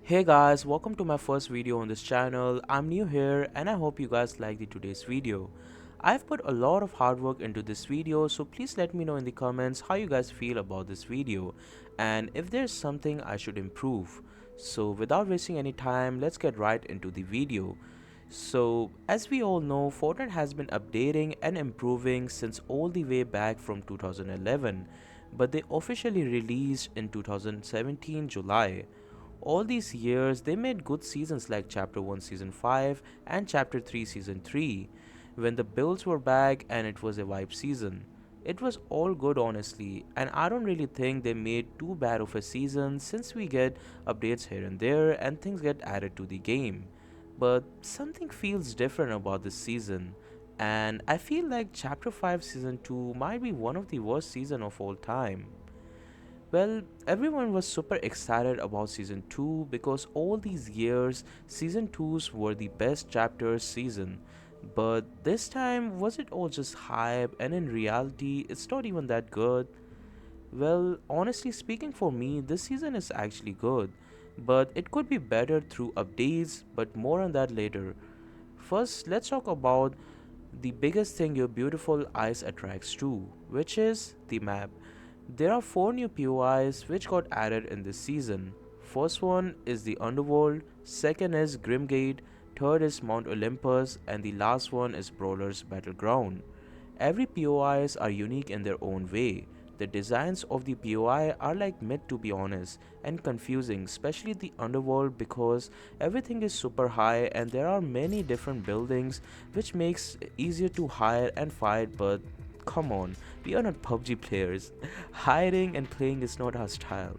Hey guys, welcome to my first video on this channel. I'm new here and I hope you guys liked today's video. I've put a lot of hard work into this video, so please let me know in the comments how you guys feel about this video and if there's something I should improve. So without wasting any time, let's get right into the video. So as we all know, Fortnite has been updating and improving since all the way back from 2011, but they officially released in 2017 July. All these years, they made good seasons like Chapter 1 Season 5 and Chapter 3 Season 3, when the builds were back and it was a vibe season. It was all good honestly, and I don't really think they made too bad of a season since we get updates here and there and things get added to the game. But something feels different about this season, and I feel like Chapter 5 Season 2 might be one of the worst season of all time. Well, everyone was super excited about season 2 because all these years season 2s were the best chapters season. But this time, was it all just hype and in reality it's not even that good? Well, honestly speaking, for me this season is actually good, but it could be better through updates, but more on that later. First, let's talk about the biggest thing your beautiful eyes attracts to, which is the map. There are 4 new POIs which got added in this season. First one is the Underworld, second is Grimgate, third is Mount Olympus, and the last one is Brawler's Battleground. Every POIs are unique in their own way. The designs of the POI are like mid to be honest and confusing, especially the underworld because everything is super high and there are many different buildings which makes it easier to hide and fight, but come on, we are not PUBG players. Hiding and playing is not our style.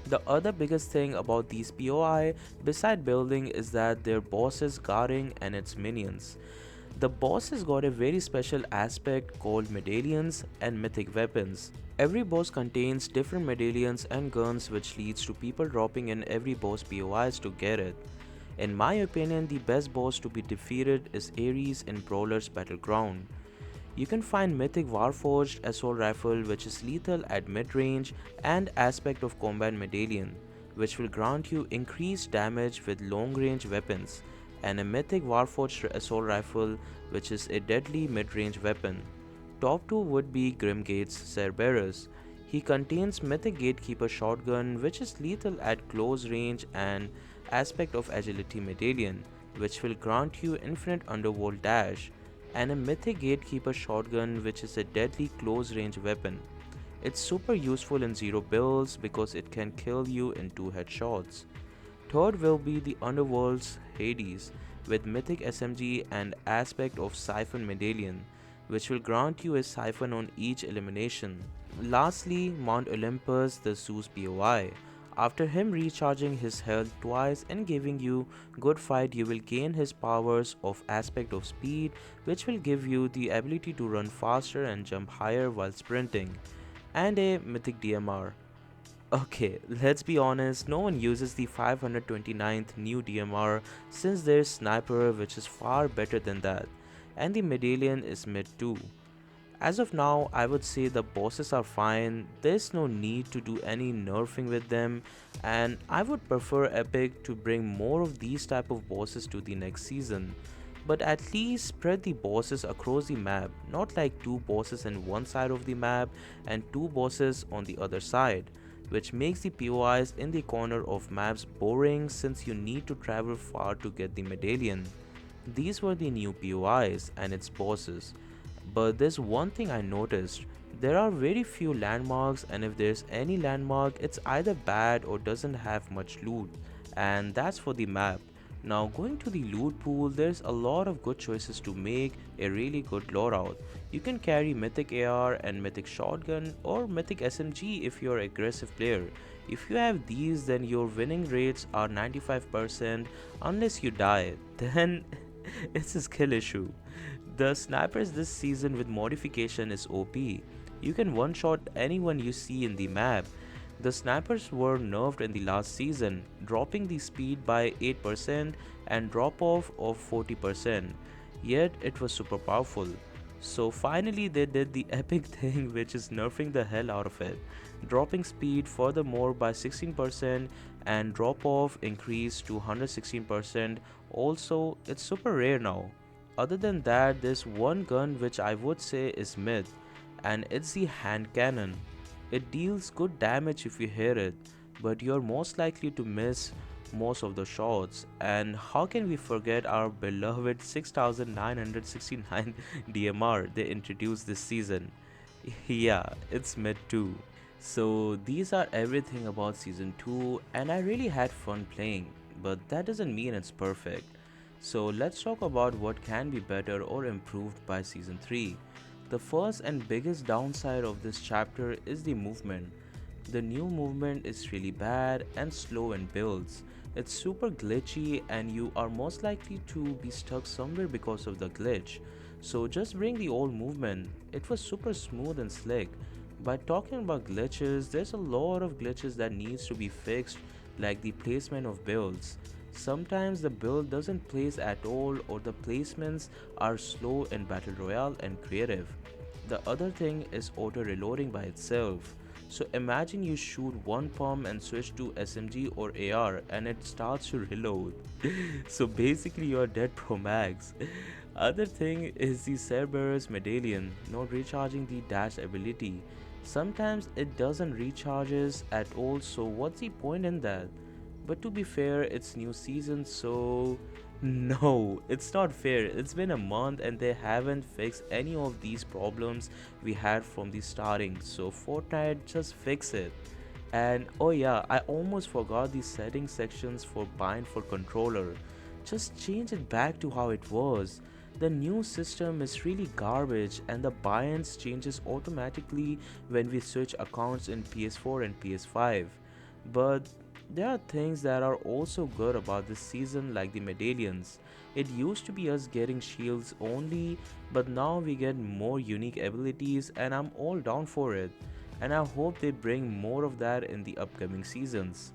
The other biggest thing about these POI beside building is that their bosses guarding and its minions. The boss has got a very special aspect called medallions and mythic weapons. Every boss contains different medallions and guns which leads to people dropping in every boss POIs to get it. In my opinion, the best boss to be defeated is Ares in Brawler's Battleground. You can find Mythic Warforged Assault Rifle which is lethal at mid-range and Aspect of Combat Medallion which will grant you increased damage with long-range weapons, and a Mythic Warforged Assault Rifle which is a deadly mid-range weapon. Top 2 would be Grimgate's Cerberus. He contains Mythic Gatekeeper Shotgun which is lethal at close range and Aspect of Agility Medallion which will grant you infinite underworld dash, and a Mythic Gatekeeper Shotgun which is a deadly close range weapon. It's super useful in zero builds because it can kill you in 2 headshots. Third will be the Underworld's Hades with Mythic SMG and Aspect of Siphon Medallion which will grant you a siphon on each elimination. Lastly, Mount Olympus the Zeus POI. After him recharging his health twice and giving you good fight, you will gain his powers of Aspect of Speed which will give you the ability to run faster and jump higher while sprinting, and a Mythic DMR. Okay, let's be honest, no one uses the 529th new DMR since there's Sniper which is far better than that, and the Medallion is mid too. As of now, I would say the bosses are fine, there's no need to do any nerfing with them, and I would prefer Epic to bring more of these type of bosses to the next season. But at least spread the bosses across the map, not like 2 bosses in one side of the map and 2 bosses on the other side, which makes the POIs in the corner of maps boring since you need to travel far to get the medallion. These were the new POIs and its bosses. But there's one thing I noticed. There are very few landmarks, and if there's any landmark, it's either bad or doesn't have much loot, and that's for the map. Now going to the loot pool, there's a lot of good choices to make a really good loadout. You can carry Mythic AR and Mythic Shotgun or Mythic SMG if you're an aggressive player. If you have these, then your winning rates are 95% unless you die. Then it's a skill issue. The snipers this season with modification is OP. You can one-shot anyone you see in the map. The snipers were nerfed in the last season, dropping the speed by 8% and drop-off of 40%, yet it was super powerful. So finally they did the epic thing, which is nerfing the hell out of it, dropping speed furthermore by 16% and drop off increased to 116%. Also, it's super rare now. Other than that, there's one gun which I would say is myth, and it's the hand cannon. It deals good damage if you hit it, but you're most likely to miss most of the shots. And how can we forget our beloved 6969 DMR they introduced this season? Yeah, it's mid too. So these are everything about season 2, and I really had fun playing, but that doesn't mean it's perfect. So let's talk about what can be better or improved by season 3. The first and biggest downside of this chapter is the movement. The new movement is really bad and slow in builds. It's super glitchy and you are most likely to be stuck somewhere because of the glitch. So just bring the old movement. It was super smooth and slick. By talking about glitches, there's a lot of glitches that needs to be fixed, like the placement of builds. Sometimes the build doesn't place at all or the placements are slow in Battle Royale and Creative. The other thing is auto reloading by itself. So imagine you shoot one pump and switch to SMG or AR and it starts to reload. So basically you're dead pro max. Other thing is the Cerberus medallion not recharging the dash ability. Sometimes it doesn't recharges at all, so what's the point in that? But to be fair, it's new season, so no, it's not fair. It's been a month and they haven't fixed any of these problems we had from the starting. So Fortnite, just fix it. And oh yeah, I almost forgot the settings sections for bind for controller. Just change it back to how it was. The new system is really garbage and the binds changes automatically when we switch accounts in PS4 and PS5. But there are things that are also good about this season, like the medallions. It used to be us getting shields only, but now we get more unique abilities, and I'm all down for it. And I hope they bring more of that in the upcoming seasons.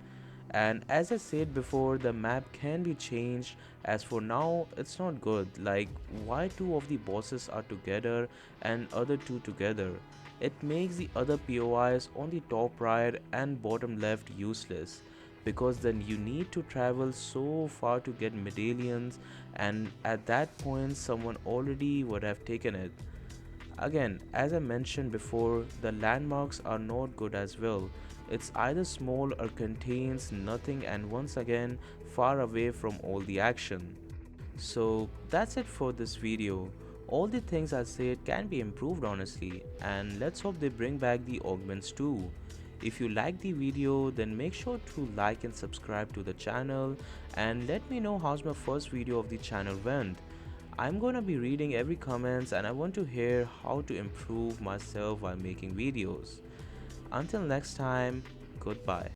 And as I said before, the map can be changed. As for now, it's not good. Like, why two of the bosses are together and other two together? It makes the other POIs on the top right and bottom left useless, because then you need to travel so far to get medallions, and at that point someone already would have taken it. Again, as I mentioned before, the landmarks are not good as well. It's either small or contains nothing, and once again far away from all the action. So that's it for this video. All the things I said can be improved honestly, and let's hope they bring back the augments too. If you like the video, then make sure to like and subscribe to the channel, and let me know how's my first video of the channel went. I'm gonna be reading every comments and I want to hear how to improve myself while making videos. Until next time, goodbye.